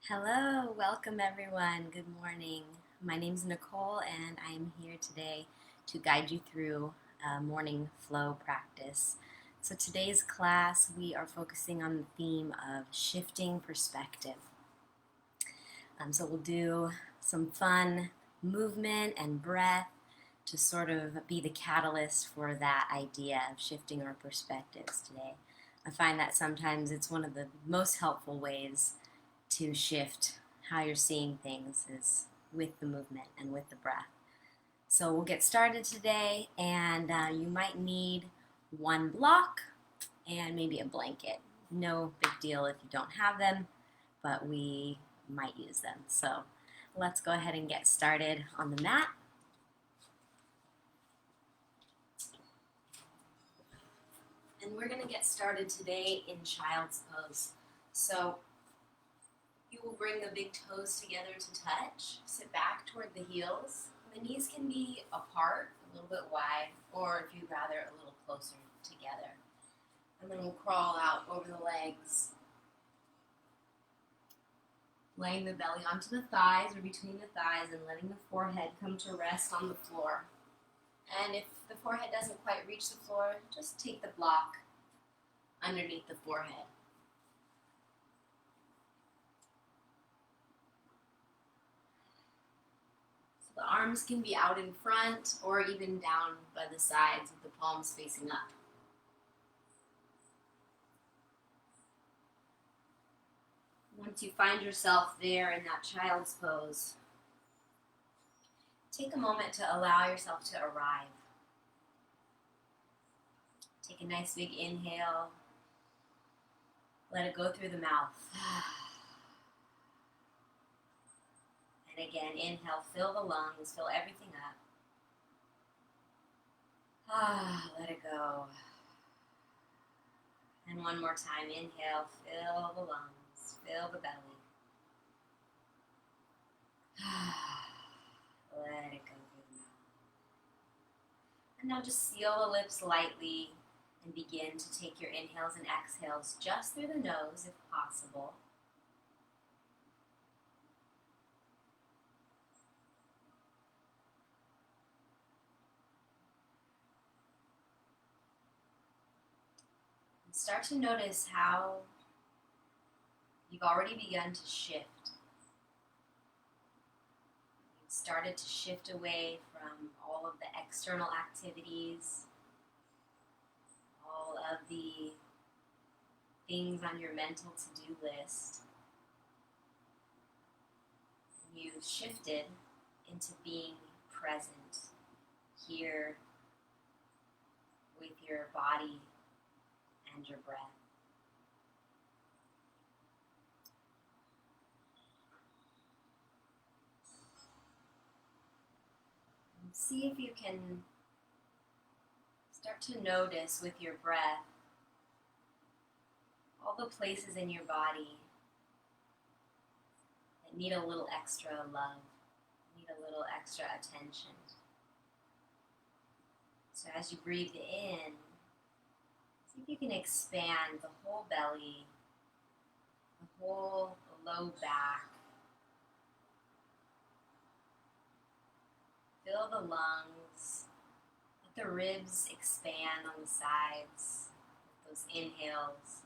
Hello, welcome everyone. Good morning. My name is Nicole, and I am here today to guide you through a morning flow practice. So, today's class, we are focusing on the theme of shifting perspective. So, we'll do some fun movement and breath to sort of be the catalyst for that idea of shifting our perspectives today. I find that sometimes it's one of the most helpful ways to shift how you're seeing things is with the movement and with the breath. So we'll get started today, and you might need one block and maybe a blanket. No big deal if you don't have them, but we might use them. So let's go ahead and get started on the mat. And we're going to get started today in child's pose. So you will bring the big toes together to touch. Sit back toward the heels. The knees can be apart, a little bit wide, or if you'd rather, a little closer together. And then we'll crawl out over the legs, laying the belly onto the thighs or between the thighs and letting the forehead come to rest on the floor. And if the forehead doesn't quite reach the floor, just take the block underneath the forehead. The arms can be out in front or even down by the sides with the palms facing up. Once you find yourself there in that child's pose, take a moment to allow yourself to arrive. Take a nice big inhale. Let it go through the mouth. And again, inhale, fill the lungs, fill everything up. Let it go. And one more time, inhale, fill the lungs, fill the belly. Let it go through the mouth. And now just seal the lips lightly and begin to take your inhales and exhales just through the nose if possible. Start to notice how you've already begun to shift. You've started to shift away from all of the external activities, all of the things on your mental to-do list. And you've shifted into being present here with your body and your breath. And see if you can start to notice with your breath all the places in your body that need a little extra love, need a little extra attention. So as you breathe in, see if you can expand the whole belly, the whole low back. Fill the lungs. Let the ribs expand on the sides with those inhales.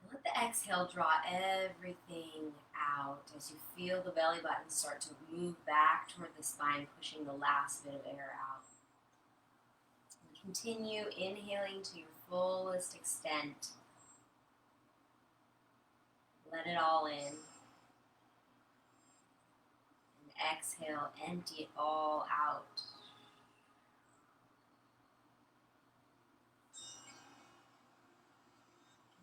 And let the exhale draw everything out as you feel the belly button start to move back toward the spine, pushing the last bit of air out. Continue inhaling to your fullest extent. Let it all in. And exhale, empty it all out.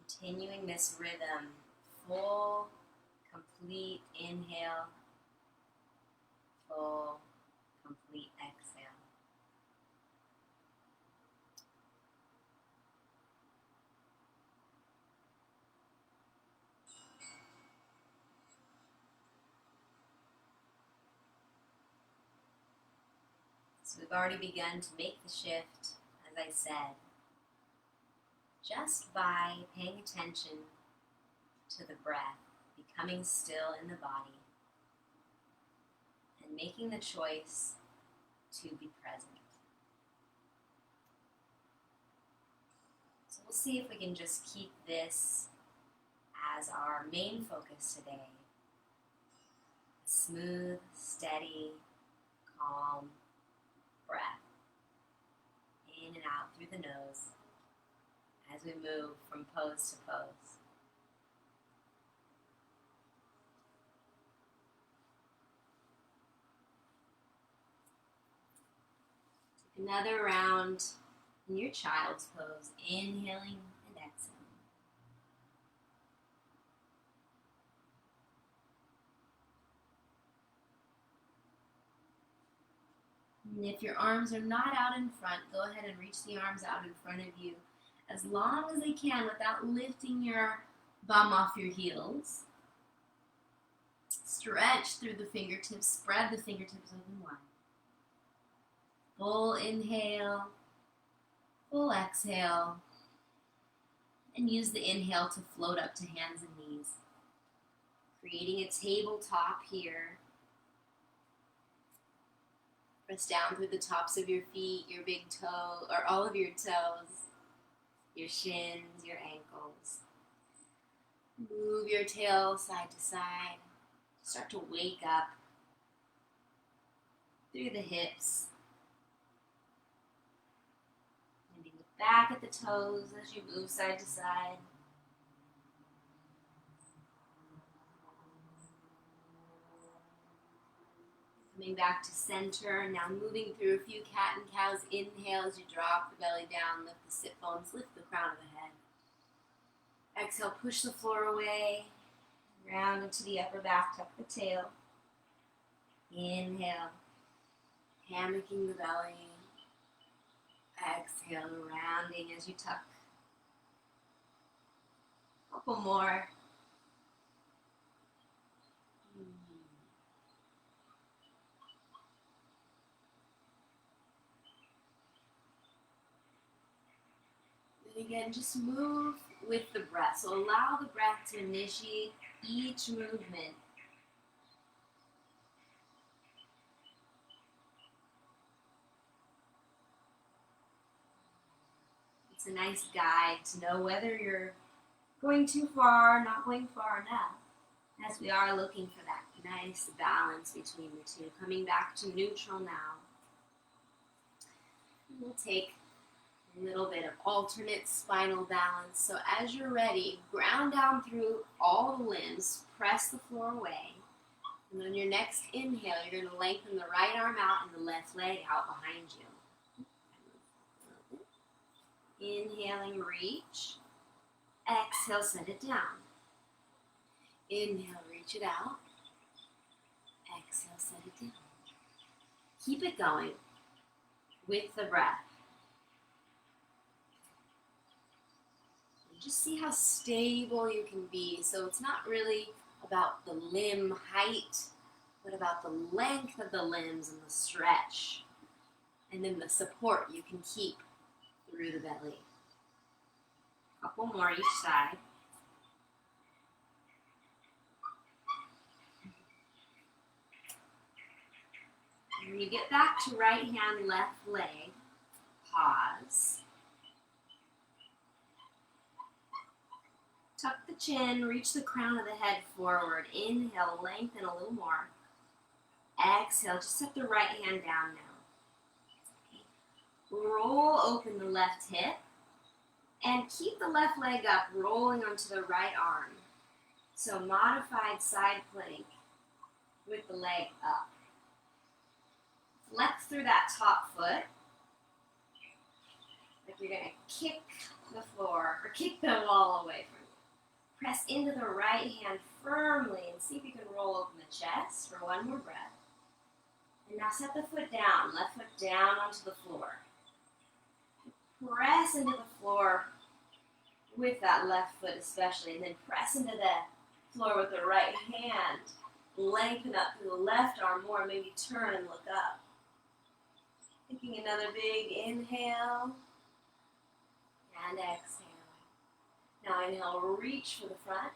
Continuing this rhythm, full, complete inhale, full, complete exhale. So we've already begun to make the shift, as I said, just by paying attention to the breath. becoming still in the body, and making the choice to be present. So we'll see if we can just keep this as our main focus today. Smooth, steady, calm breath in and out through the nose as we move from pose to pose. Take another round in your child's pose, inhaling and exhaling. And if your arms are not out in front, go ahead and reach the arms out in front of you as long as they can without lifting your bum off your heels. Stretch through the fingertips, spread the fingertips open wide. Full inhale, full exhale, and use the inhale to float up to hands and knees. Creating a tabletop here. Press down through the tops of your feet, your big toe, or all of your toes, your shins, your ankles. Move your tail side to side. Start to wake up through the hips. Maybe look back at the toes as you move side to side. Coming back to center, now moving through a few cat and cows. Inhale as you drop the belly down, lift the sit bones, lift the crown of the head. Exhale, push the floor away, round into the upper back, tuck the tail. Inhale, hammocking the belly. Exhale, rounding as you tuck. Couple more. Again, just move with the breath. So allow the breath to initiate each movement. It's a nice guide to know whether you're going too far, not going far enough, as we are looking for that nice balance between the two. Coming back to neutral now. We'll take a little bit of alternate spinal balance. So as you're ready, ground down through all the limbs, press the floor away. And on your next inhale, you're going to lengthen the right arm out and the left leg out behind you. Inhaling, reach. Exhale, set it down. Inhale, reach it out. Exhale, set it down. Keep it going with the breath. Just see how stable you can be. So it's not really about the limb height, but about the length of the limbs and the stretch. And then the support you can keep through the belly. Couple more each side. And when you get back to right hand, left leg, pause. Tuck the chin, reach the crown of the head forward. Inhale, lengthen a little more. Exhale, just set the right hand down now. Roll open the left hip and keep the left leg up, rolling onto the right arm. So modified side plank with the leg up. Flex through that top foot. Like you're going to kick the floor or kick the wall away from you. Press into the right hand firmly and see if you can roll open the chest for one more breath. And now set the foot down, left foot down onto the floor. Press into the floor with that left foot especially, and then press into the floor with the right hand. Lengthen up through the left arm more, maybe turn and look up. Taking another big inhale and exhale. Now inhale, reach for the front.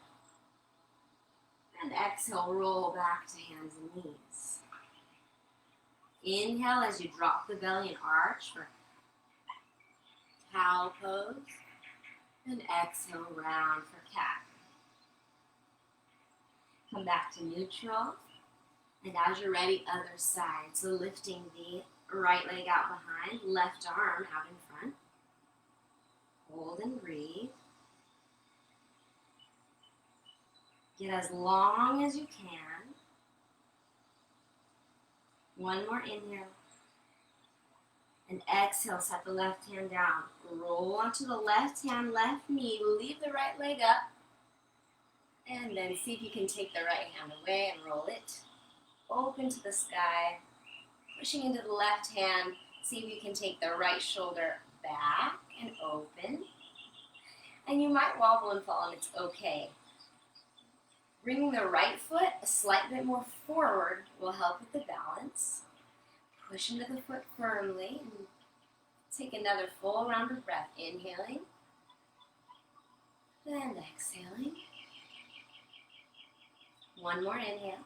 And exhale, roll back to hands and knees. Inhale as you drop the belly and arch for cow pose. And exhale, round for cat. Come back to neutral. And as you're ready, other side. So lifting the right leg out behind, left arm out in front. Hold and breathe. Get as long as you can. One more inhale. And exhale, set the left hand down. Roll onto the left hand, left knee. Leave the right leg up. And then see if you can take the right hand away and roll it. Open to the sky. Pushing into the left hand. See if you can take the right shoulder back and open. And you might wobble and fall, and it's okay. Bringing the right foot a slight bit more forward will help with the balance. Push into the foot firmly and take another full round of breath. Inhaling and exhaling. One more inhale.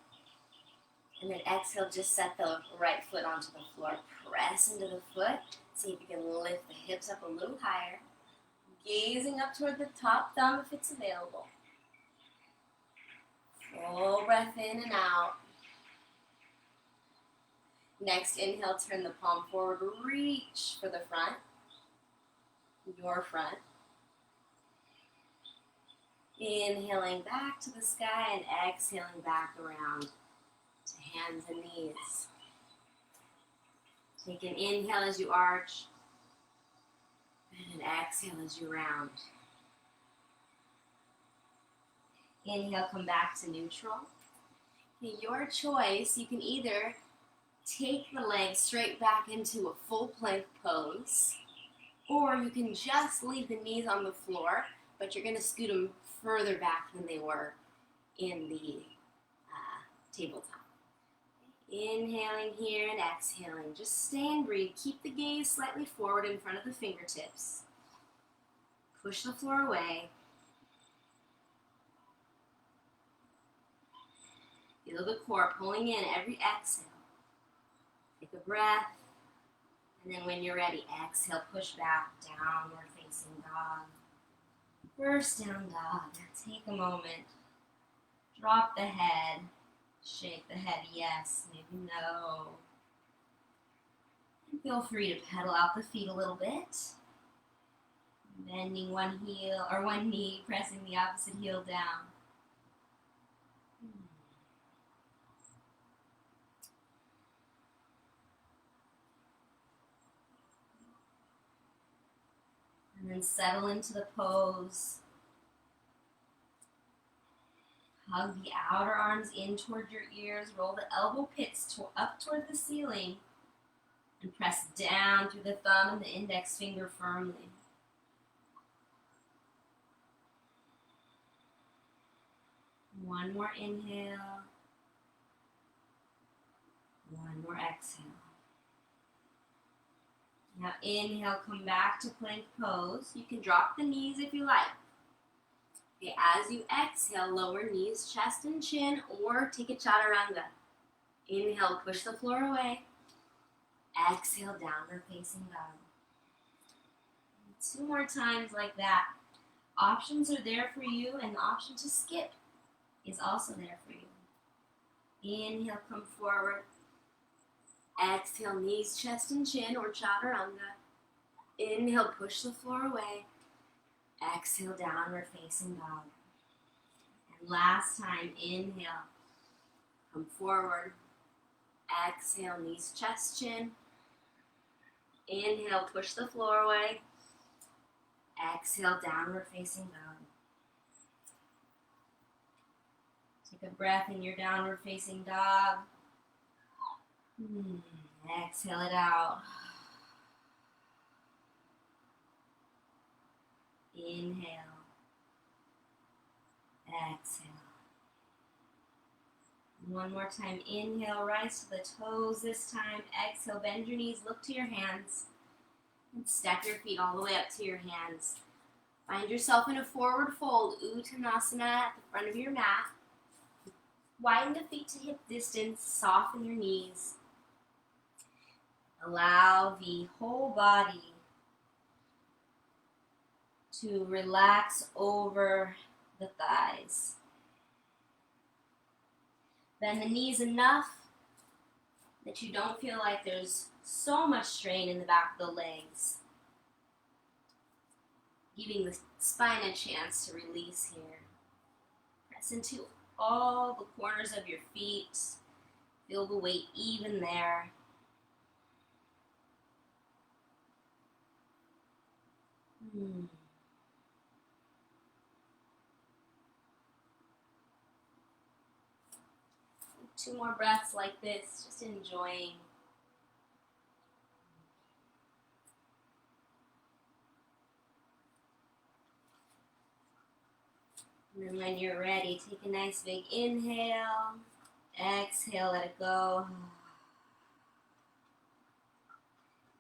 And then exhale, just set the right foot onto the floor. Press into the foot. See if you can lift the hips up a little higher. Gazing up toward the top thumb if it's available. Full breath in and out. Next inhale, turn the palm forward. Reach for the front. Your front. Inhaling back to the sky and exhaling back around to hands and knees. Take an inhale as you arch and an exhale as you round. Inhale, come back to neutral. Okay, your choice, you can either take the legs straight back into a full plank pose, or you can just leave the knees on the floor, but you're going to scoot them further back than they were in the tabletop. Inhaling here and exhaling. Just stay and breathe. Keep the gaze slightly forward in front of the fingertips. Push the floor away. Feel the core pulling in every exhale. Take a breath. And then when you're ready, exhale, push back, downward facing dog. First down dog. Take a moment. Drop the head. Shake the head, yes, maybe no. And feel free to pedal out the feet a little bit. Bending one heel or one knee, pressing the opposite heel down. And then settle into the pose. Hug the outer arms in toward your ears. Roll the elbow pits up toward the ceiling. And press down through the thumb and the index finger firmly. One more inhale. One more exhale. Now inhale, come back to plank pose. You can drop the knees if you like. Okay, as you exhale, lower knees, chest and chin, or take a chaturanga. Inhale, push the floor away. Exhale, downward facing dog. 2 more times like that. Options are there for you, and the option to skip is also there for you. Inhale, come forward. Exhale, knees, chest and chin, or chaturanga. Inhale, push the floor away. Exhale, downward facing dog. And last time, inhale, come forward. Exhale, knees, chest, chin. Inhale, push the floor away. Exhale, downward facing dog. Take a breath in your downward facing dog. Exhale it out. Inhale. Exhale. One more time. Inhale, rise to the toes this time. Exhale, bend your knees, look to your hands. And step your feet all the way up to your hands. Find yourself in a forward fold, Uttanasana at the front of your mat. Widen the feet to hip distance, soften your knees. Allow the whole body to relax over the thighs. Bend the knees enough that you don't feel like there's so much strain in the back of the legs. Giving the spine a chance to release here. Press into all the corners of your feet. Feel the weight even there. Two more breaths like this, just enjoying. And then when you're ready, take a nice big inhale. Exhale, let it go.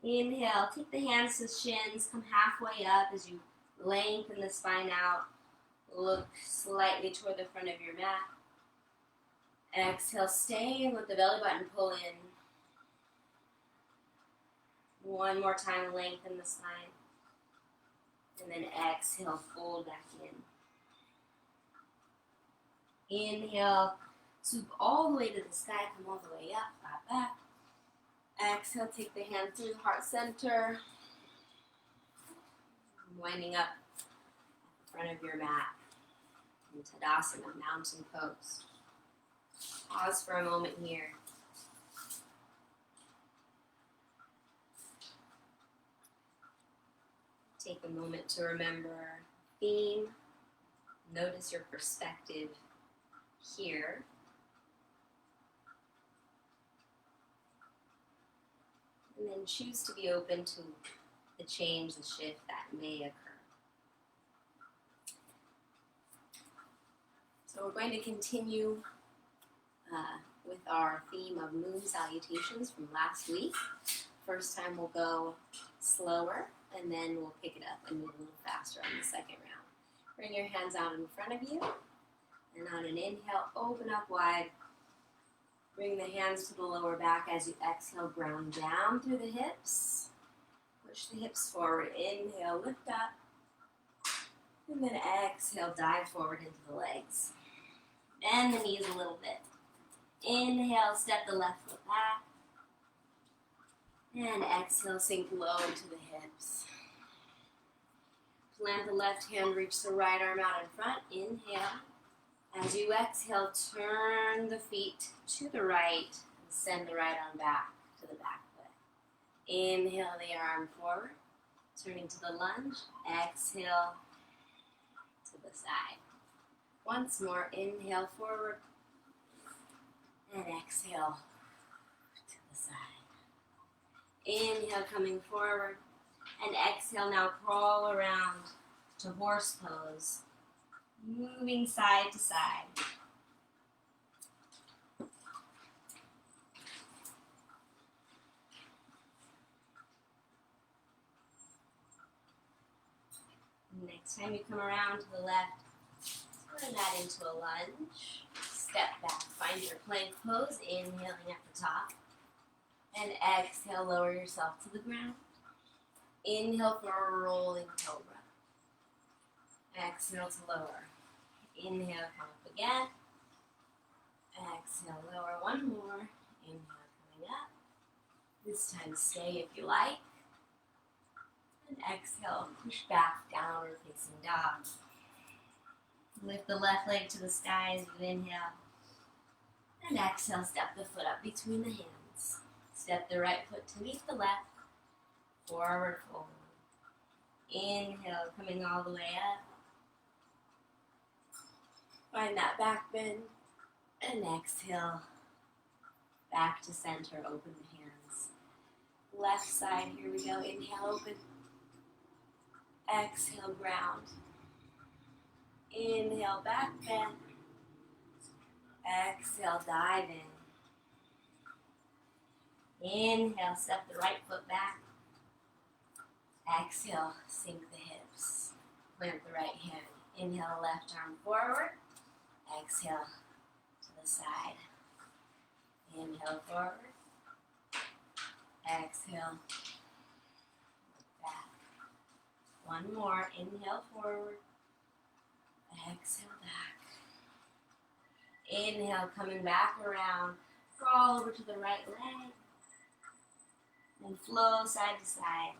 Inhale, take the hands to shins, come halfway up as you lengthen the spine out. Look slightly toward the front of your mat. Exhale, stay with the belly button pull in. One more time, lengthen the spine. And then exhale, fold back in. Inhale, swoop all the way to the sky, come all the way up, back. Exhale, take the hand through heart center. Winding up at the front of your mat in Tadasana, mountain pose. Pause for a moment here. Take a moment to remember theme. Notice your perspective here. And then choose to be open to the change, the shift that may occur. So we're going to continue with our theme of moon salutations from last week. First time we'll go slower, and then we'll pick it up and move a little faster on the second round. Bring your hands out in front of you, and on an inhale, open up wide. Bring the hands to the lower back as you exhale, ground down through the hips. Push the hips forward. Inhale, lift up. And then exhale, dive forward into the legs. Bend the knees a little bit. Inhale, step the left foot back. And exhale, sink low into the hips. Plant the left hand, reach the right arm out in front. Inhale. As you exhale, turn the feet to the right and send the right arm back to the back foot. Inhale the arm forward, turning to the lunge. Exhale to the side. Once more, inhale forward and exhale to the side. Inhale coming forward and exhale, now crawl around to horse pose. Moving side to side. Next time you come around to the left, turn that into a lunge. Step back, find your plank pose, inhaling at the top. And exhale, lower yourself to the ground. Inhale for a rolling cobra. Exhale to lower. Inhale, come up again. Exhale, lower one more. Inhale, coming up. This time stay if you like. And exhale, push back, downward facing dog. Lift the left leg to the sky as you inhale. And exhale, step the foot up between the hands. Step the right foot to meet the left. Forward fold. Inhale, coming all the way up. Find that back bend. And exhale, back to center, open the hands. Left side, here we go. Inhale, open. Exhale, ground. Inhale, back bend. Exhale, dive in. Inhale, step the right foot back. Exhale, sink the hips. Plant the right hand. Inhale, left arm forward. Exhale to the the side. Inhale forward. Exhale back. One more. Inhale forward. Exhale back. Inhale, coming back around. Crawl over to the right leg. And flow side to side.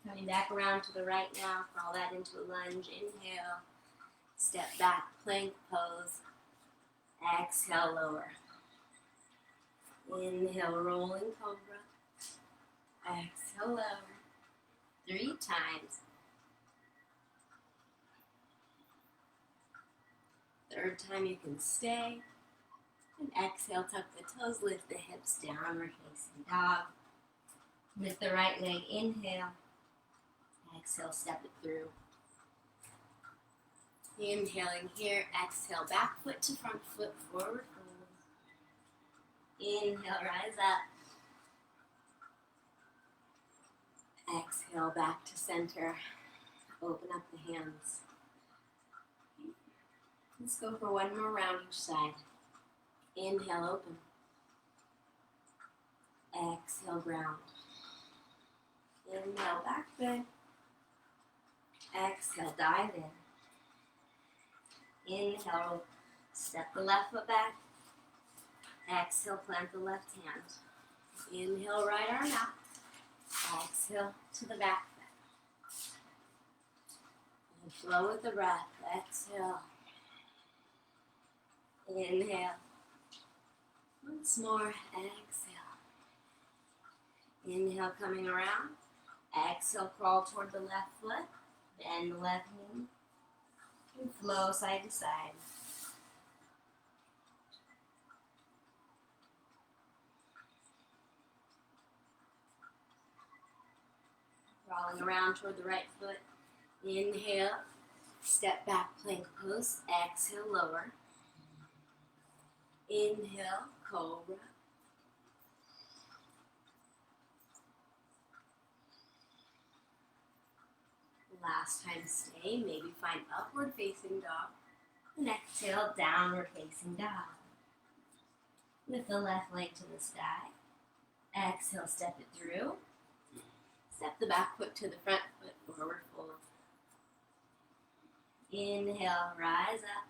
Coming back around to the right now. Crawl that into a lunge. Inhale. Step back, plank pose. Exhale, lower. Inhale, rolling cobra. Exhale, lower. 3 times. Third time you can stay. And exhale, tuck the toes, lift the hips, downward facing dog. Lift the right leg, inhale. Exhale, step it through. Inhaling here, exhale, back foot to front foot, forward fold. Inhale, rise up. Exhale, back to center. Open up the hands. Let's go for one more round each side. Inhale, open. Exhale, ground. Inhale, back bend. Exhale, dive in. Inhale, step the left foot back. Exhale, plant the left hand. Inhale, right arm out. Exhale to the back foot. And flow with the breath. Exhale. Inhale. Once more. Exhale. Inhale, coming around. Exhale, crawl toward the left foot. Bend the left knee. And flow side to side. Crawling around toward the right foot. Inhale. Step back, plank pose. Exhale, lower. Inhale, cobra. Last time stay, maybe find upward facing dog. And exhale, downward facing dog. Lift the left leg to the sky. Exhale, step it through. Step the back foot to the front foot, forward fold. Inhale, rise up.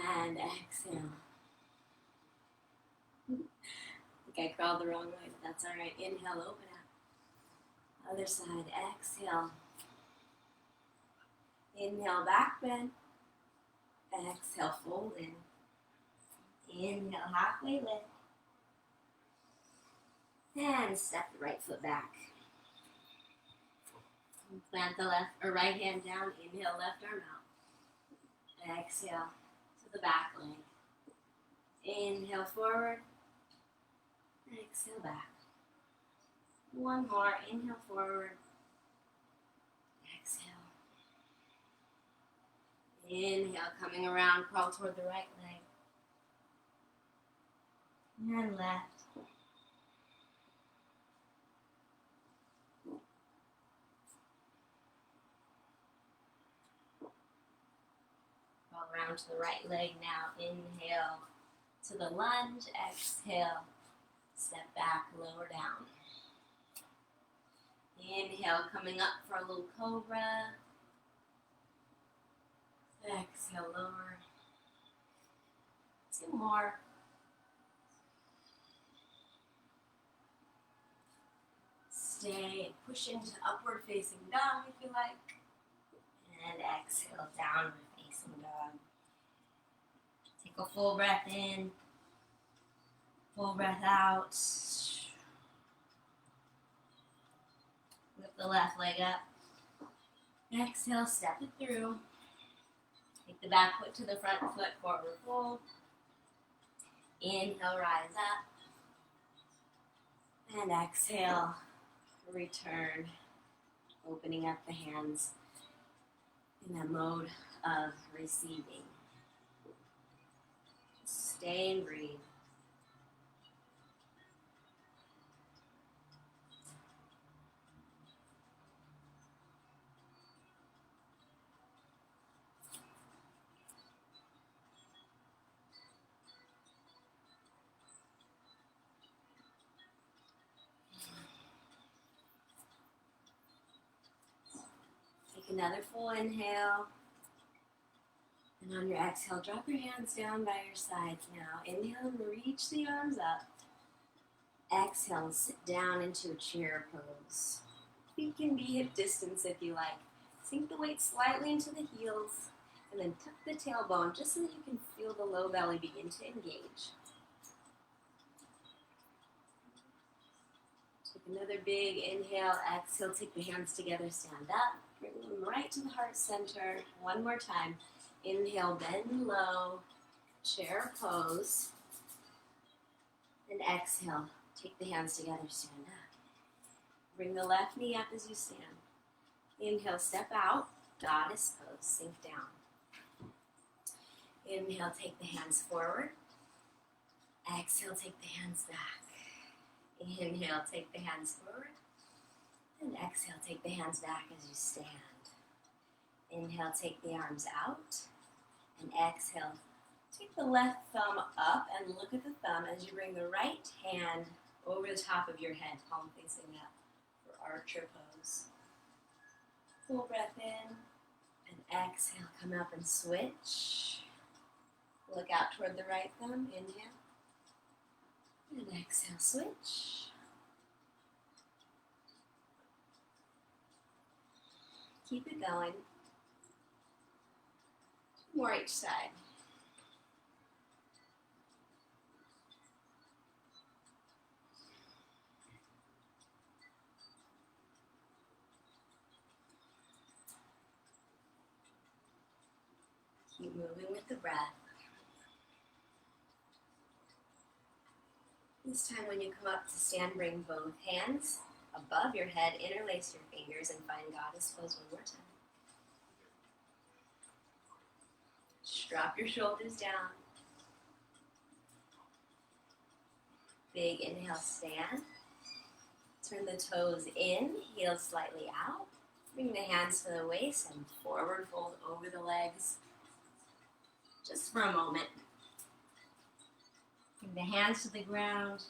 And exhale. I think I crawled the wrong way, but that's all right. Inhale, open up. Other side, exhale. Inhale, back bend. Exhale, fold in. Inhale, halfway lift. And step the right foot back. Plant the left or right hand down. Inhale, left arm out. Exhale to the back leg. Inhale forward. Exhale back. One more. Inhale forward. Exhale. Inhale, coming around, crawl toward the right leg. And left. Crawl around to the right leg now. Inhale to the lunge. Exhale. Step back, lower down. Inhale, coming up for a little cobra. Exhale, lower. 2 more. Stay and push into upward facing dog if you like. And exhale, downward facing dog. Take a full breath in. Full breath out. Lift the left leg up. Exhale, step it through. Take the back foot to the front foot, forward fold. Inhale, rise up. And exhale, return. Opening up the hands in a mode of receiving. Stay and breathe. another full inhale. And on your exhale, drop your hands down by your sides now. Inhale and reach the arms up. Exhale and sit down into a chair pose. Feet can be hip distance if you like. Sink the weight slightly into the heels and then tuck the tailbone just so that you can feel the low belly begin to engage. Take another big inhale. Exhale, take the hands together, stand up. Bring them right to the heart center. One more time. Inhale, bend low, chair pose. And exhale, take the hands together, stand up. Bring the left knee up as you stand. Inhale, step out, goddess pose, sink down. Inhale, take the hands forward. Exhale, take the hands back. Inhale, take the hands forward. And exhale, take the hands back as you stand. Inhale, take the arms out. And exhale, take the left thumb up and look at the thumb as you bring the right hand over the top of your head, palm facing up for archer pose. Full breath in and exhale, come up and switch. Look out toward the right thumb, inhale. And exhale, switch. Keep it going. More each side. Keep moving with the breath. This time when you come up to stand, bring both hands above your head, interlace your fingers, and find goddess pose one more time. Drop your shoulders down. Big inhale, stand. Turn the toes in, heels slightly out. Bring the hands to the waist and forward fold over the legs. Just for a moment. Bring the hands to the ground.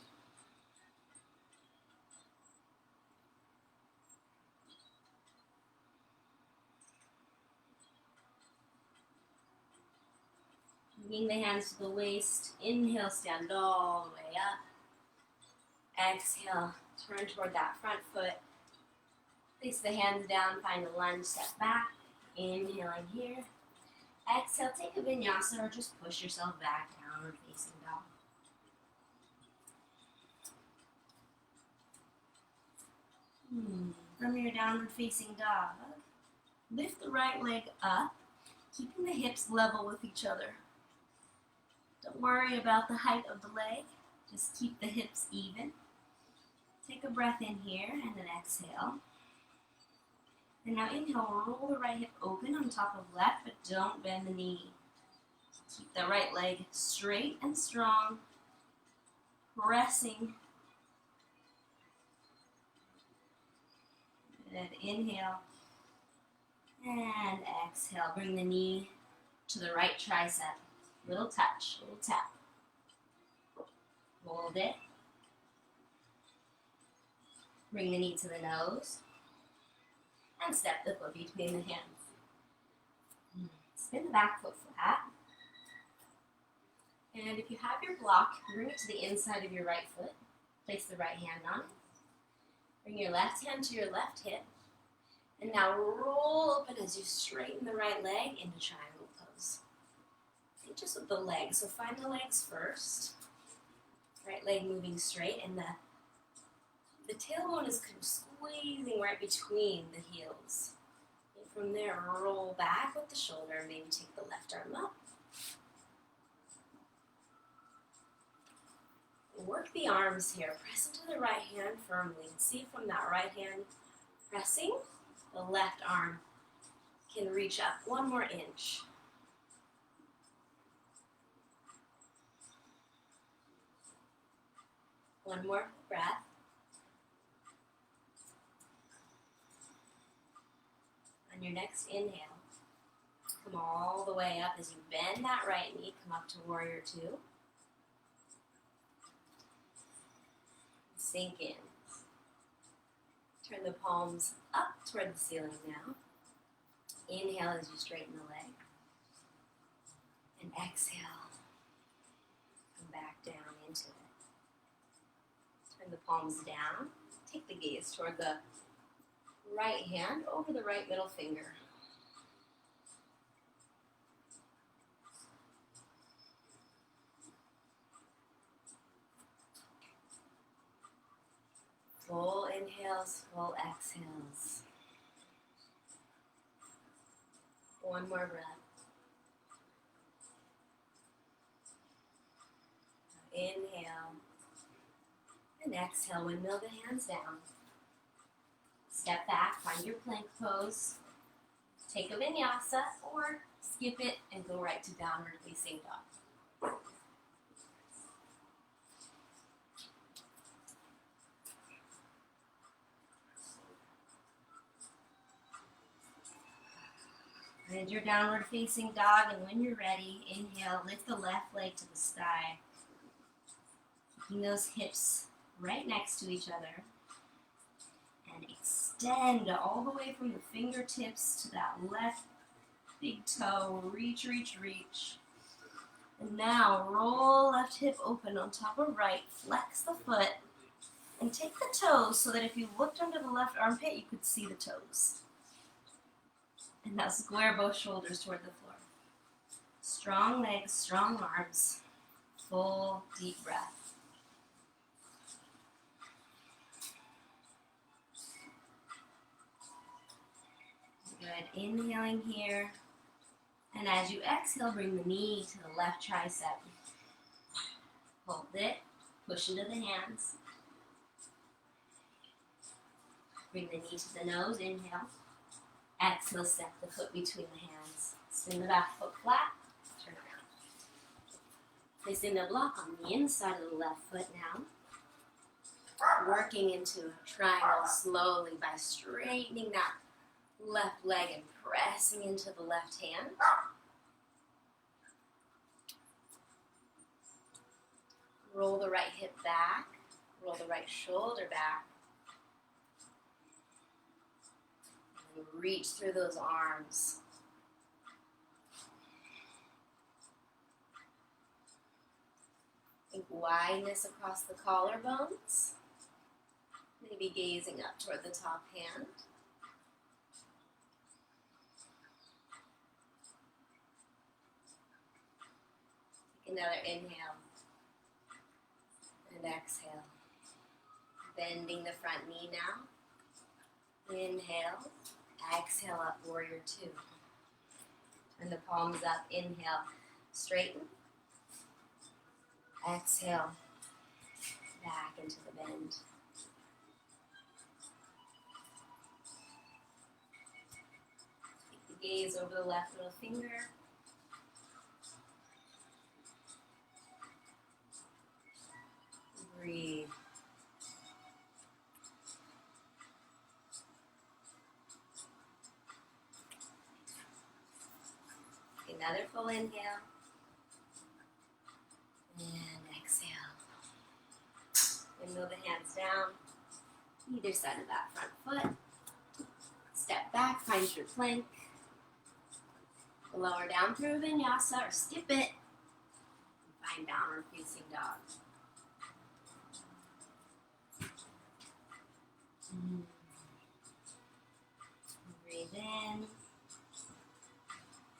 Bring the hands to the waist. Inhale, stand all the way up. Exhale, turn toward that front foot. Place the hands down, find a lunge, step back. Inhaling here. Exhale, take a vinyasa or just push yourself back, downward facing dog. From your downward facing dog, lift the right leg up, keeping the hips level with each other. Don't worry about the height of the leg, just keep the hips even. Take a breath in here and then exhale. And now inhale, roll the right hip open on top of left, but don't bend the knee. Keep the right leg straight and strong, pressing. Good, inhale. And exhale, bring the knee to the right tricep. Little touch, little tap. Hold it. Bring the knee to the nose. And step the foot between the hands. Spin the back foot flat. And if you have your block, bring it to the inside of your right foot. Place the right hand on it. Bring your left hand to your left hip. And now roll open as you straighten the right leg into triangle pose. Just with the legs, so find the legs first. Right leg moving straight, and the tailbone is kind of squeezing right between the heels. And from there, roll back with the shoulder, maybe take the left arm up. Work the arms here. Press into the right hand firmly. See from that right hand pressing, the left arm can reach up one more inch. One more breath. On your next inhale, come all the way up as you bend that right knee. Come up to warrior two. Sink in. Turn the palms up toward the ceiling now. Inhale as you straighten the leg. And exhale. Come back down into it. Turn the palms down. Take the gaze toward the right hand over the right middle finger. Full inhales, full exhales. One more breath. Inhale and exhale. Windmill the hands down. Step back, find your plank pose. Take a vinyasa or skip it and go right to downward facing dog. And your downward facing dog, and when you're ready, inhale, lift the left leg to the sky. Keeping those hips right next to each other. And extend all the way from the fingertips to that left big toe. Reach, reach, reach. And now roll left hip open on top of right. Flex the foot. And take the toes so that if you looked under the left armpit, you could see the toes. And now square both shoulders toward the floor. Strong legs, strong arms. Full deep breath. Good. Inhaling here. And as you exhale, bring the knee to the left tricep. Hold it. Push into the hands. Bring the knee to the nose. Inhale. Exhale, step the foot between the hands. Spin the back foot flat. Turn around. Placing the block on the inside of the left foot now. Working into a triangle slowly by straightening that left leg and pressing into the left hand. Roll the right hip back. Roll the right shoulder back. And reach through those arms. Think wideness across the collarbones. Maybe gazing up toward the top hand. Take another inhale and exhale. Bending the front knee now. Inhale, exhale up, warrior two. Turn the palms up, inhale, straighten. Exhale, back into the bend. Take the gaze over the left middle finger. Breathe. Another full inhale. And exhale. Windmill the hands down. Either side of that front foot. Step back, find your plank. Lower down through a vinyasa or skip it. And find downward facing dog. Breathe in.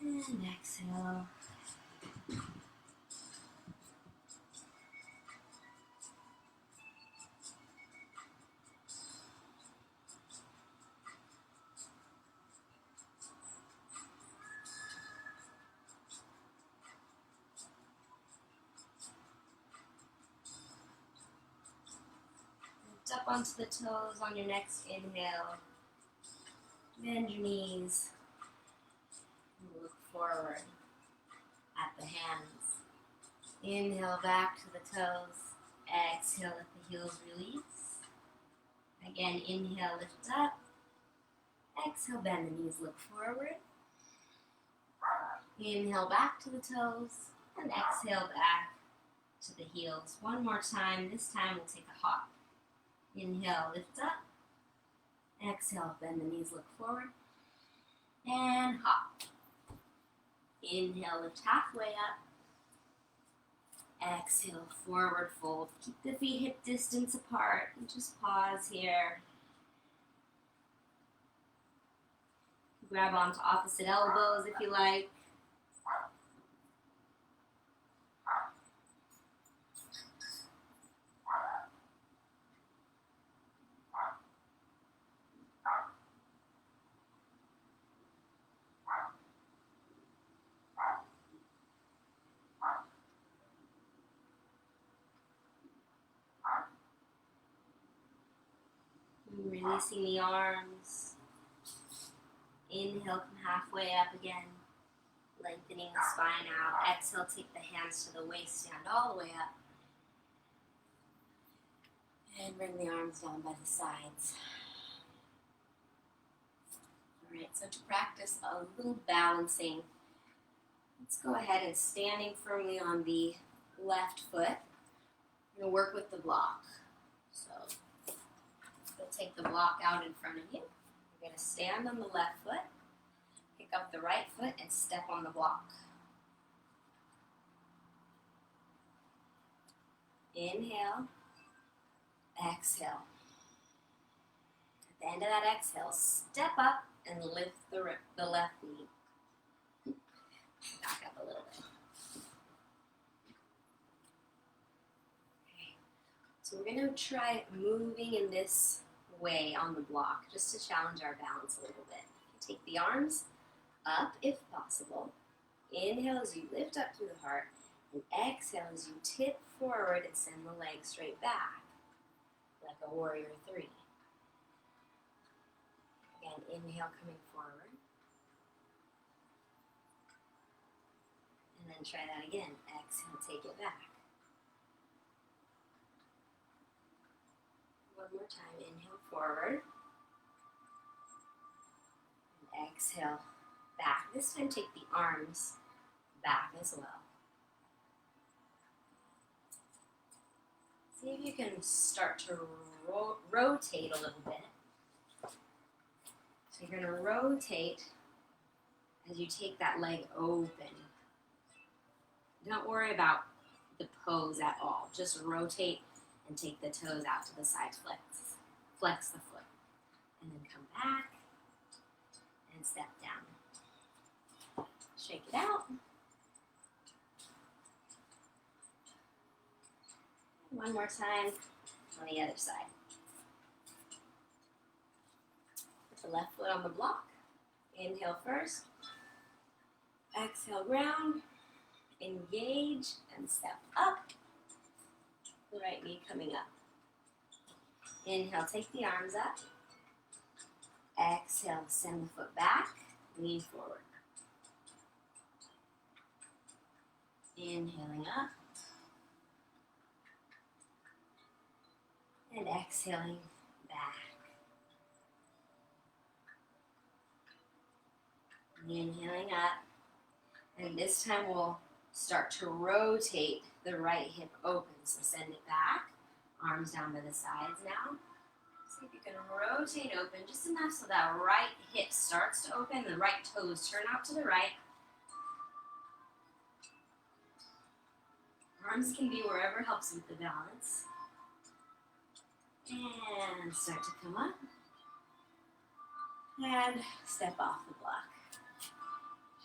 And exhale. Lift up onto the toes on your next inhale. Bend your knees. Look forward at the hands. Inhale back to the toes. Exhale, let the heels release. Again, inhale, lift up. Exhale, bend the knees, look forward. Inhale back to the toes. And exhale back to the heels. One more time. This time we'll take a hop. Inhale, lift up. Exhale, bend the knees, look forward. And hop. Inhale, lift halfway up. Exhale, forward fold. Keep the feet hip distance apart and just pause here. Grab onto opposite elbows if you like. Releasing the arms. Inhale, come halfway up again. Lengthening the spine out. Exhale, take the hands to the waist, stand all the way up. And bring the arms down by the sides. Alright, so to practice a little balancing, let's go ahead and standing firmly on the left foot. We're going to work with the block. So, you'll take the block out in front of you. You're going to stand on the left foot. Pick up the right foot and step on the block. Inhale, exhale. At the end of that exhale, step up and lift the left knee. Back up a little bit. Okay. So we're going to try moving in this way on the block just to challenge our balance a little bit. Take the arms up if possible. Inhale as you lift up through the heart, and exhale as you tip forward and send the legs straight back, like a warrior three. Again, inhale coming forward. And then try that again. Exhale, take it back. One more time, inhale forward. And exhale back. This time take the arms back as well. See if you can start to rotate a little bit. So you're going to rotate as you take that leg open. Don't worry about the pose at all. Just rotate and take the toes out to the side, flex the foot. And then come back and step down. Shake it out. One more time on the other side. Put the left foot on the block. Inhale first. Exhale, ground. Engage and step up. The right knee coming up. Inhale, take the arms up. Exhale, send the foot back. Lean forward. Inhaling up. And exhaling back. Inhaling up. And this time we'll start to rotate the right hip open. So send it back. Arms down by the sides now. See if you can rotate open just enough so that right hip starts to open. The right toes turn out to the right. Arms can be wherever helps with the balance. And start to come up. And step off the block.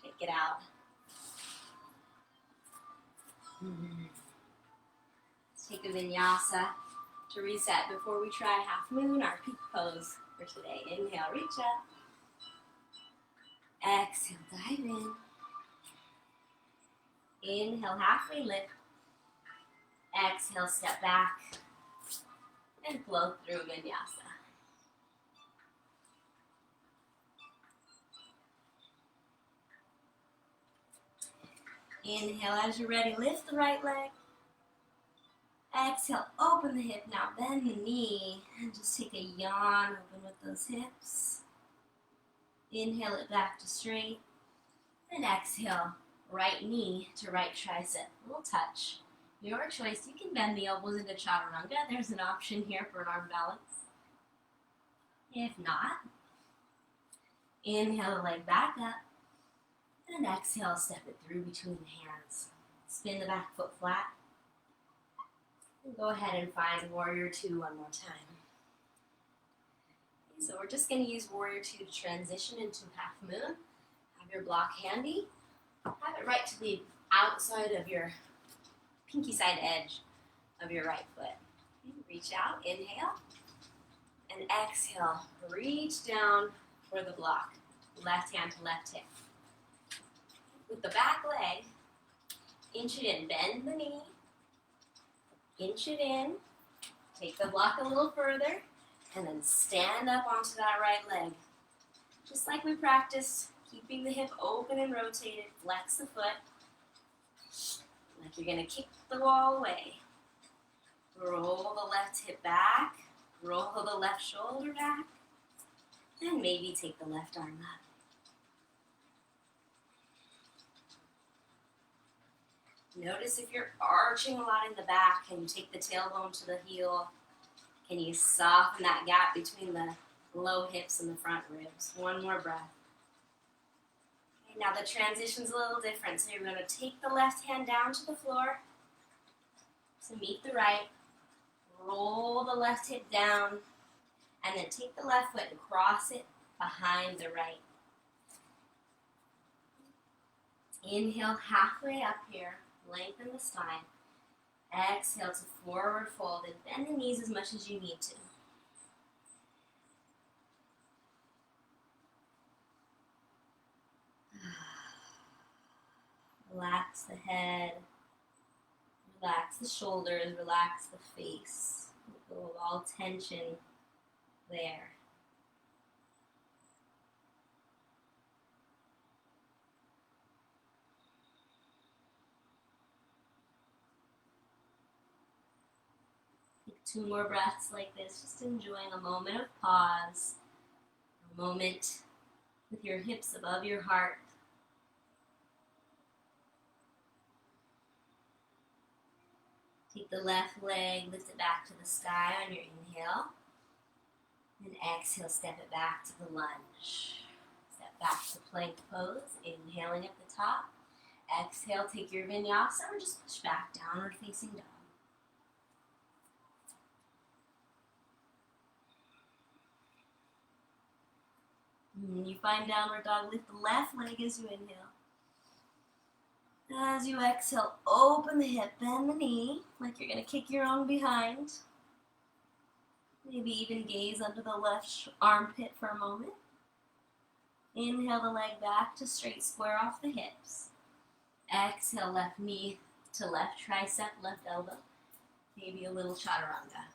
Shake it out. Let's take a vinyasa to reset before we try half moon, our peak pose for today. Inhale, reach up. Exhale, dive in. Inhale, halfway lift. Exhale, step back. And flow through vinyasa. Inhale, as you're ready, lift the right leg. Exhale, open the hip. Now bend the knee and just take a yawn, open with those hips. Inhale it back to straight. And exhale, right knee to right tricep. A little touch. Your choice. You can bend the elbows into chaturanga. There's an option here for an arm balance. If not, Inhale the leg back up. And exhale, step it through between the hands. Spin the back foot flat. And go ahead and find Warrior Two one more time. Okay, so we're just going to use Warrior Two to transition into Half Moon. Have your block handy. Have it right to the outside of your pinky side edge of your right foot. Okay, reach out, inhale, and exhale. Reach down for the block. Left hand to left hip. With the back leg, inch it in, bend the knee, inch it in, take the block a little further, and then stand up onto that right leg. Just like we practiced, keeping the hip open and rotated, flex the foot, like you're gonna kick the wall away. Roll the left hip back, roll the left shoulder back, and maybe take the left arm up. Notice if you're arching a lot in the back, can you take the tailbone to the heel? Can you soften that gap between the low hips and the front ribs? One more breath. Okay, now the transition's a little different. So you're going to take the left hand down to the floor to meet the right. Roll the left hip down, and then take the left foot and cross it behind the right. Inhale halfway up here. Lengthen the spine. Exhale to forward fold and bend the knees as much as you need to. Relax the head. Relax the shoulders. Relax the face. Let go of all tension there. Two more breaths like this, just enjoying a moment of pause, a moment with your hips above your heart. Take the left leg, lift it back to the sky on your inhale, and exhale, step it back to the lunge. Step back to plank pose, inhaling at the top. Exhale, take your vinyasa, or just push back, downward facing dog. When you find downward dog, lift the left leg as you inhale. As you exhale, open the hip, bend the knee, like you're going to kick your own behind. Maybe even gaze under the left armpit for a moment. Inhale the leg back to straight square off the hips. Exhale, left knee to left tricep, left elbow. Maybe a little chaturanga.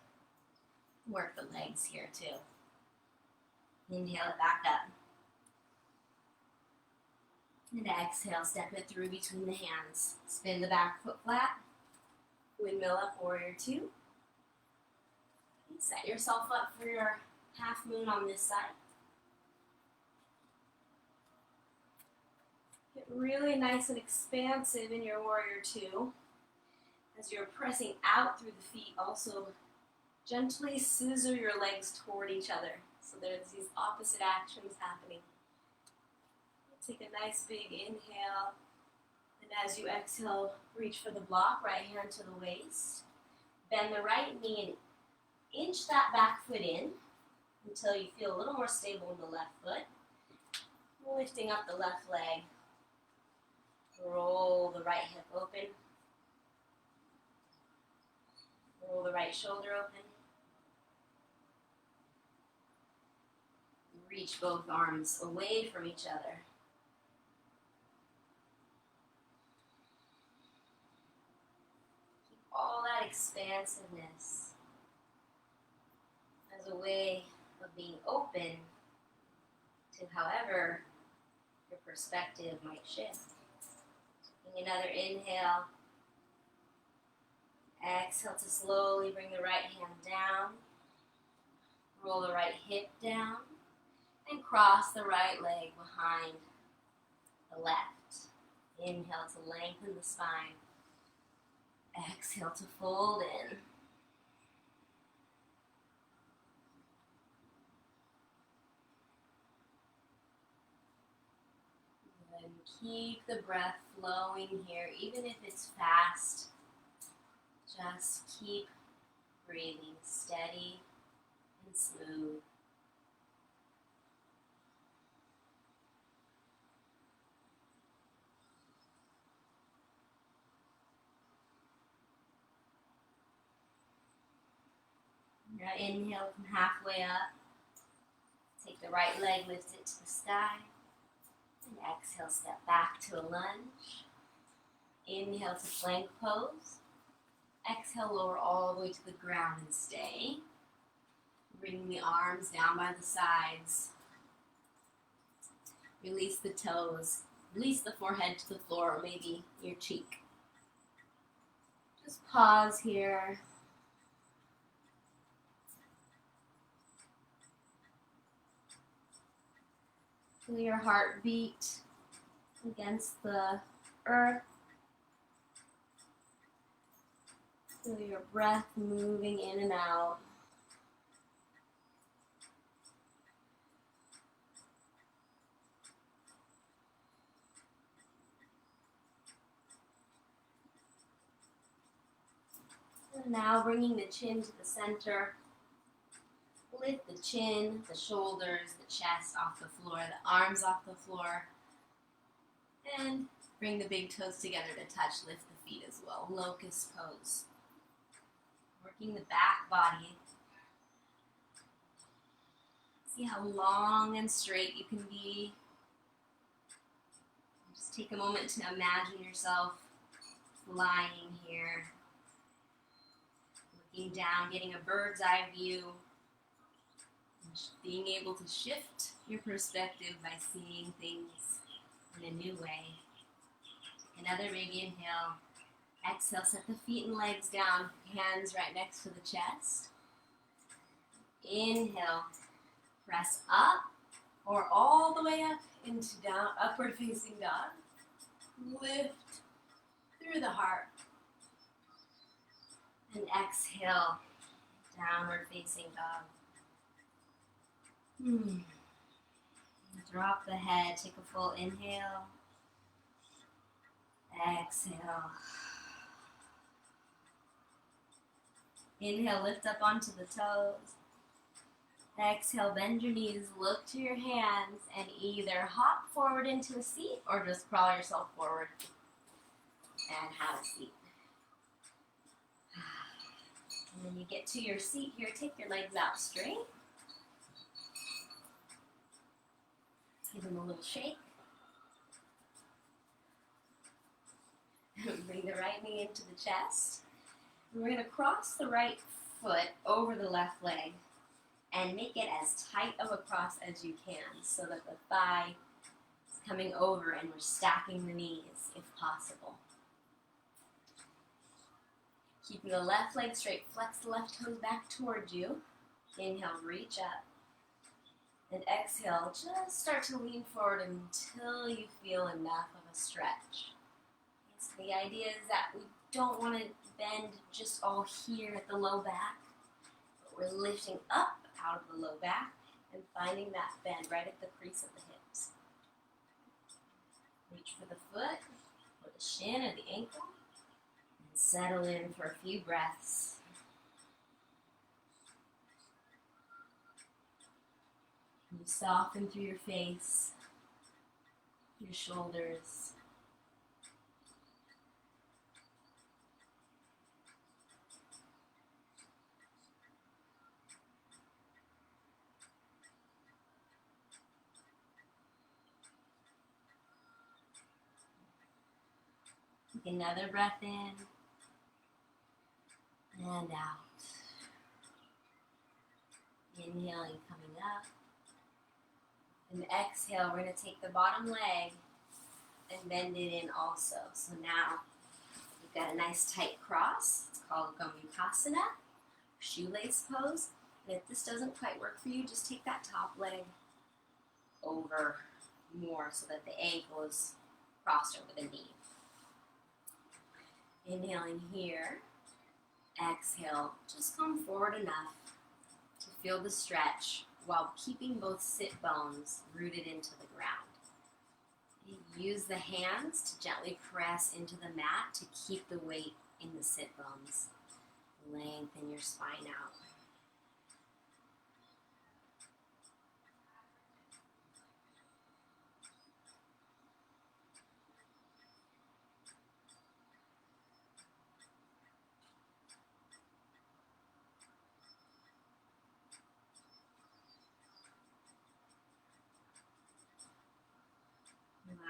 Work the legs here too. Inhale it back up. And exhale, step it through between the hands. Spin the back foot flat. Windmill up, Warrior Two. Set yourself up for your half moon on this side. Get really nice and expansive in your Warrior Two. As you're pressing out through the feet, also gently scissor your legs toward each other. So there's these opposite actions happening. Take a nice big inhale, and as you exhale, reach for the block, right hand to the waist. Bend the right knee and inch that back foot in until you feel a little more stable in the left foot. Lifting up the left leg. Roll the right hip open. Roll the right shoulder open. Reach both arms away from each other. Keep all that expansiveness as a way of being open to however your perspective might shift. Taking another inhale. Exhale to slowly bring the right hand down. Roll the right hip down. And cross the right leg behind the left. Inhale to lengthen the spine. Exhale to fold in. Keep the breath flowing here, even if it's fast. Just keep breathing steady and smooth. Now inhale, come halfway up. Take the right leg, lift it to the sky. And exhale, step back to a lunge. Inhale to plank pose. Exhale, lower all the way to the ground and stay. Bring the arms down by the sides. Release the toes. Release the forehead to the floor, or maybe your cheek. Just pause here. Feel your heartbeat against the earth. Feel your breath moving in and out. And now bringing the chin to the center. Lift the chin, the shoulders, the chest off the floor, the arms off the floor. And bring the big toes together to touch, lift the feet as well. Locust pose. Working the back body. See how long and straight you can be. Just take a moment to imagine yourself flying here. Looking down, getting a bird's eye view. Being able to shift your perspective by seeing things in a new way. Take another big inhale. Exhale, set the feet and legs down, hands right next to the chest. Inhale, press up or all the way up into down, upward facing dog. Lift through the heart. And exhale, downward facing dog. Drop the head, take a full inhale. Exhale. Inhale, lift up onto the toes. Exhale, bend your knees, look to your hands, and either hop forward into a seat or just crawl yourself forward and have a seat. And when you get to your seat here, take your legs out straight. Give them a little shake. Bring the right knee into the chest. And we're going to cross the right foot over the left leg and make it as tight of a cross as you can so that the thigh is coming over and we're stacking the knees if possible. Keeping the left leg straight, flex the left toes back towards you. Inhale, reach up. And exhale, just start to lean forward until you feel enough of a stretch. So the idea is that we don't want to bend just all here at the low back, but we're lifting up out of the low back and finding that bend right at the crease of the hips. Reach for the foot, or the shin, or the ankle, and settle in for a few breaths. You soften through your face, your shoulders. Take another breath in and out. Inhaling, coming up. And exhale, we're going to take the bottom leg and bend it in also. So now you've got a nice tight cross. It's called Gomukhasana, shoelace pose. And if this doesn't quite work for you, just take that top leg over more so that the ankle is crossed over the knee. Inhaling here. Exhale, just come forward enough to feel the stretch while keeping both sit bones rooted into the ground. Use the hands to gently press into the mat to keep the weight in the sit bones. Lengthen your spine out.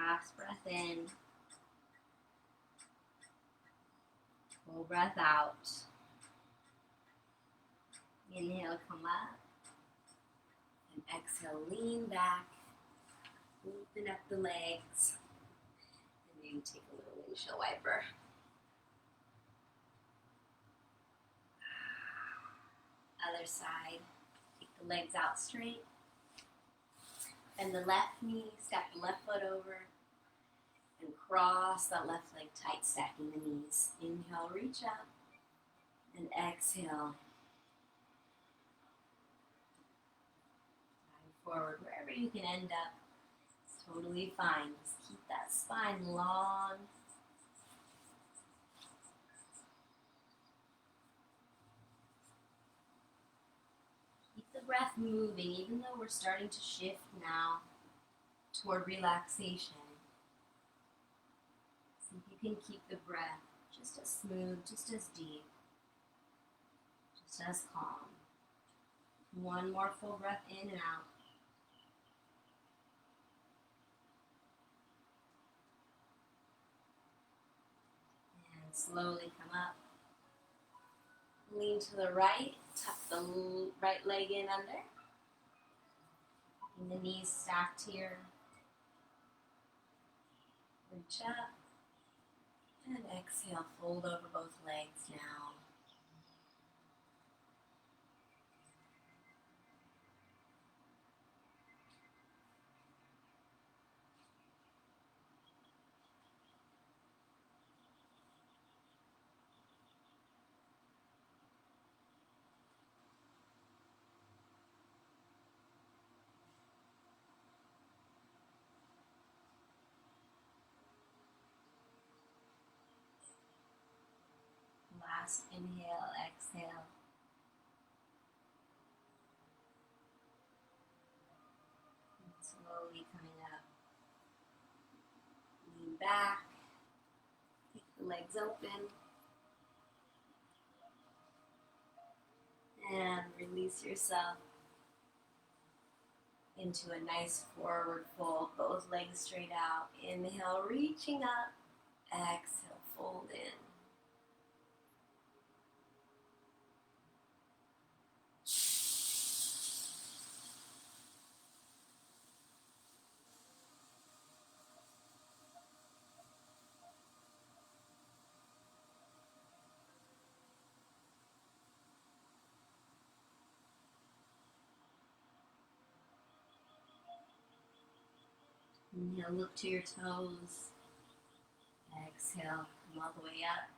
Last breath in. Full breath out. Inhale, come up. And exhale, lean back. Open up the legs. And maybe take a little windshield wiper. Other side. Take the legs out straight. Bend the left knee, step the left foot over. And cross that left leg tight, stacking the knees. Inhale, reach up. And exhale. Dive forward, wherever you can end up. It's totally fine. Just keep that spine long. Keep the breath moving, even though we're starting to shift now toward relaxation. See if you can keep the breath just as smooth, just as deep, just as calm. One more full breath in and out. And slowly come up. Lean to the right, tuck the right leg in under. And the knees stacked here. Reach up. And exhale, fold over both legs now. Last inhale, exhale. And slowly coming up. Lean back. Take the legs open. And release yourself into a nice forward fold. Both legs straight out. Inhale, reaching up. Exhale, fold in. Inhale, look to your toes. Exhale, come all the way up.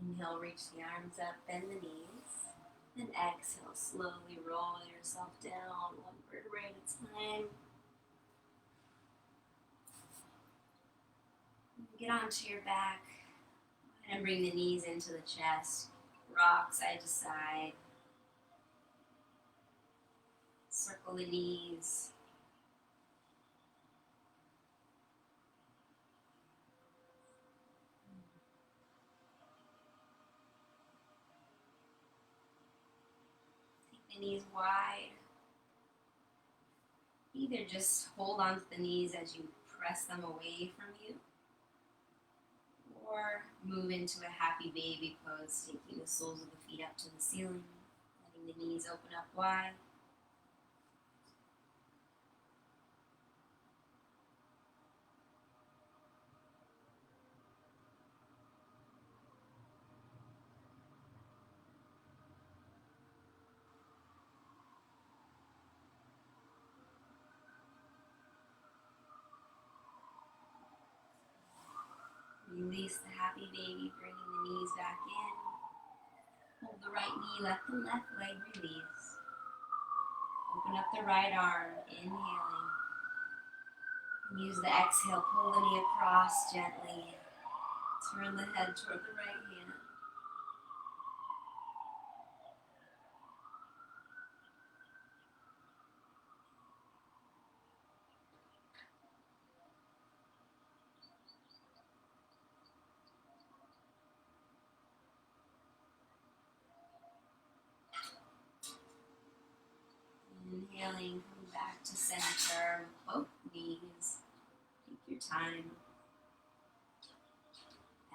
Inhale, reach the arms up, bend the knees. Then exhale, slowly roll yourself down, one vertebrae at a time. Get onto your back and bring the knees into the chest. Rock side to side. Circle the knees. Take the knees wide. Either just hold on to the knees as you press them away from you, or move into a happy baby pose, taking the soles of the feet up to the ceiling, letting the knees open up wide. Release the happy baby, bringing the knees back in. Hold the right knee, let the left leg release. Open up the right arm, inhaling. Use the exhale, pull the knee across gently. Turn the head toward the right hand. Inhaling, come back to center, both knees. Take your time.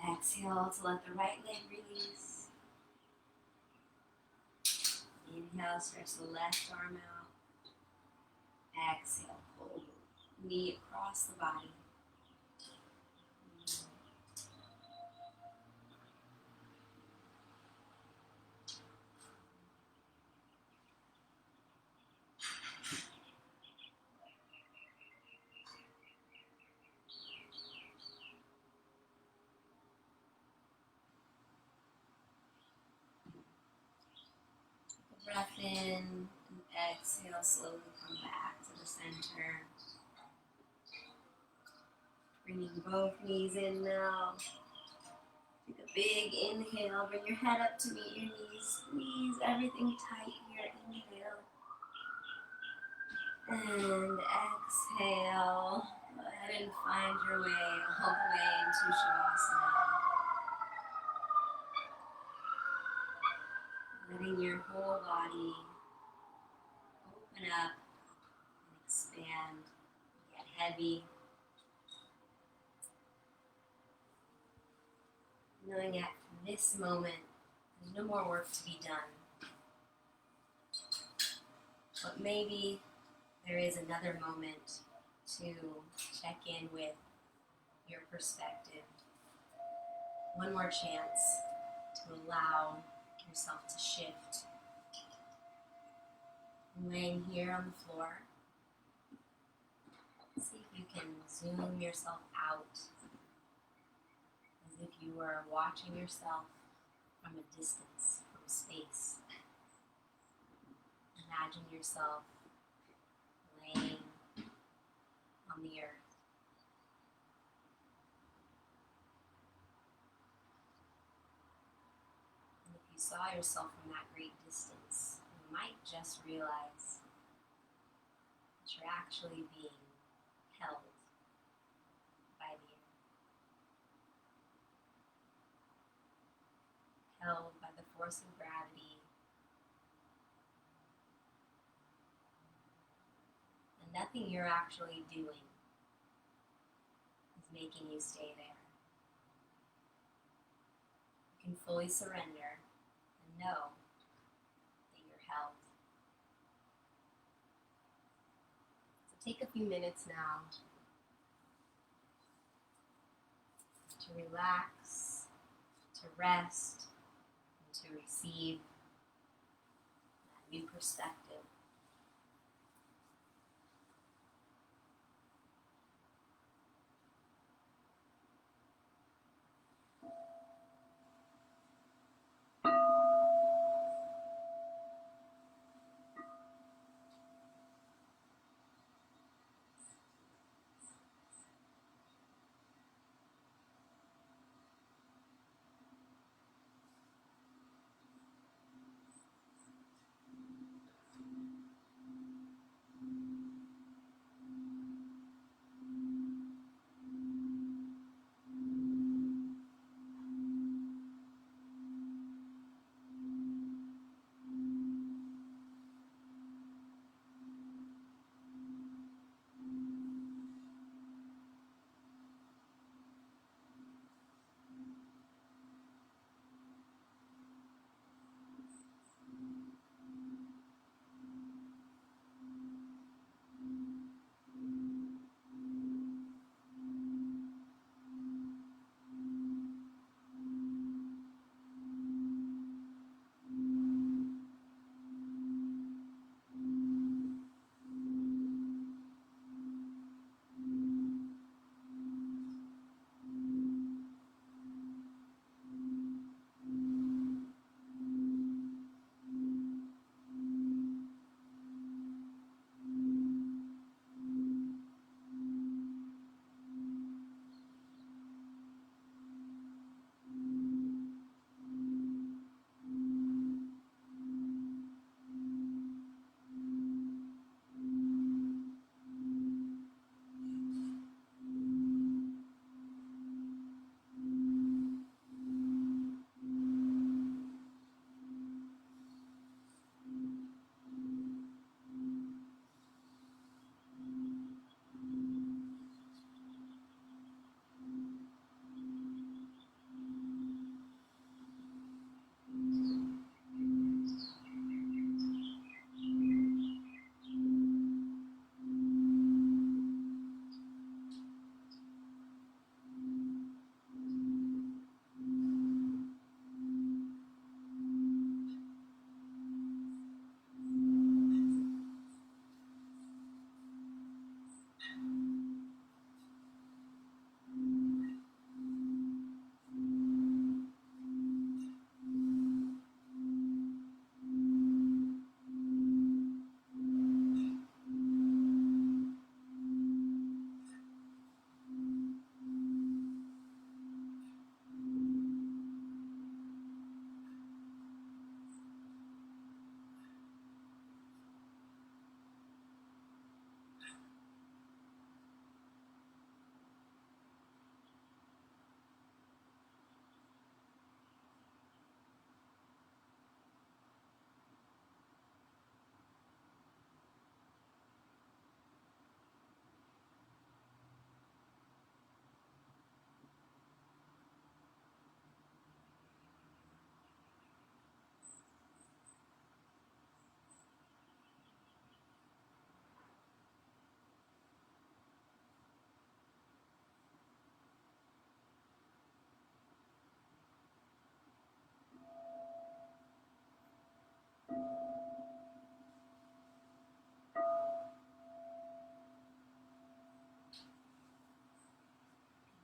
Exhale to let the right leg release. Inhale, stretch the left arm out. Exhale, pull knee across the body. Breath in and exhale, slowly come back to the center. Bringing both knees in now. Take a big inhale, bring your head up to meet your knees. Squeeze everything tight here, inhale. And exhale. Go ahead and find your way all the way into Shavasana. Letting your whole body open up and expand, get heavy. Knowing at this moment, there's no more work to be done. But maybe there is another moment to check in with your perspective. One more chance to allow yourself to shift. Laying here on the floor, see if you can zoom yourself out as if you were watching yourself from a distance, from space. Imagine yourself laying on the earth. And if you saw yourself from that great distance, you might just realize that you're actually being held by the earth, held by the force of gravity, and nothing you're actually doing is making you stay there. You can fully surrender and know that you're held. So take a few minutes now to relax, to rest, and to receive that new perspective.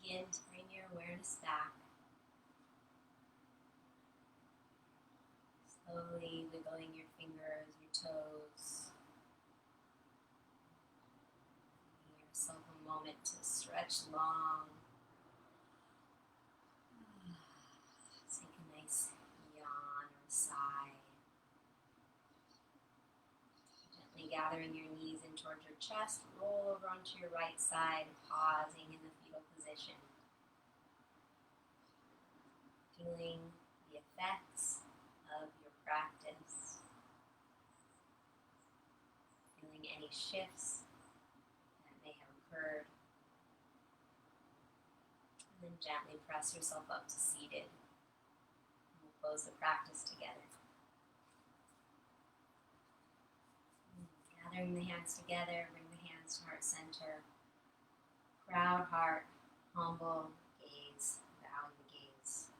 Begin to bring your awareness back, slowly wiggling your fingers, your toes. Give yourself a moment to stretch long. Take a nice yawn or sigh. Gently gathering your knees in towards your chest, roll over onto your right side, pausing in the fetal position. Feeling the effects of your practice. Feeling any shifts that may have occurred. And then gently press yourself up to seated. We'll close the practice together. Gathering the hands together, bring the hands to heart center. Proud heart, humble gaze, bowing the gaze.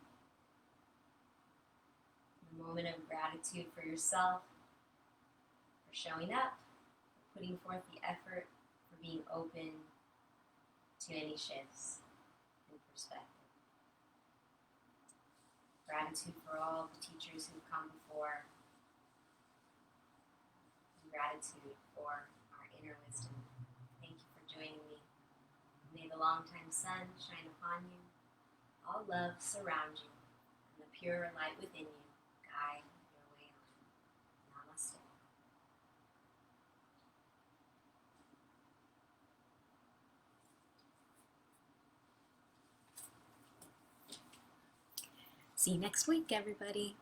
A moment of gratitude for yourself, for showing up, for putting forth the effort, for being open to any shifts in perspective. Gratitude for all the teachers who've come before. Gratitude for our inner wisdom. Thank you for joining me. May the longtime sun shine upon you, all love surround you, and the pure light within you guide your way on. Namaste. See you next week, everybody.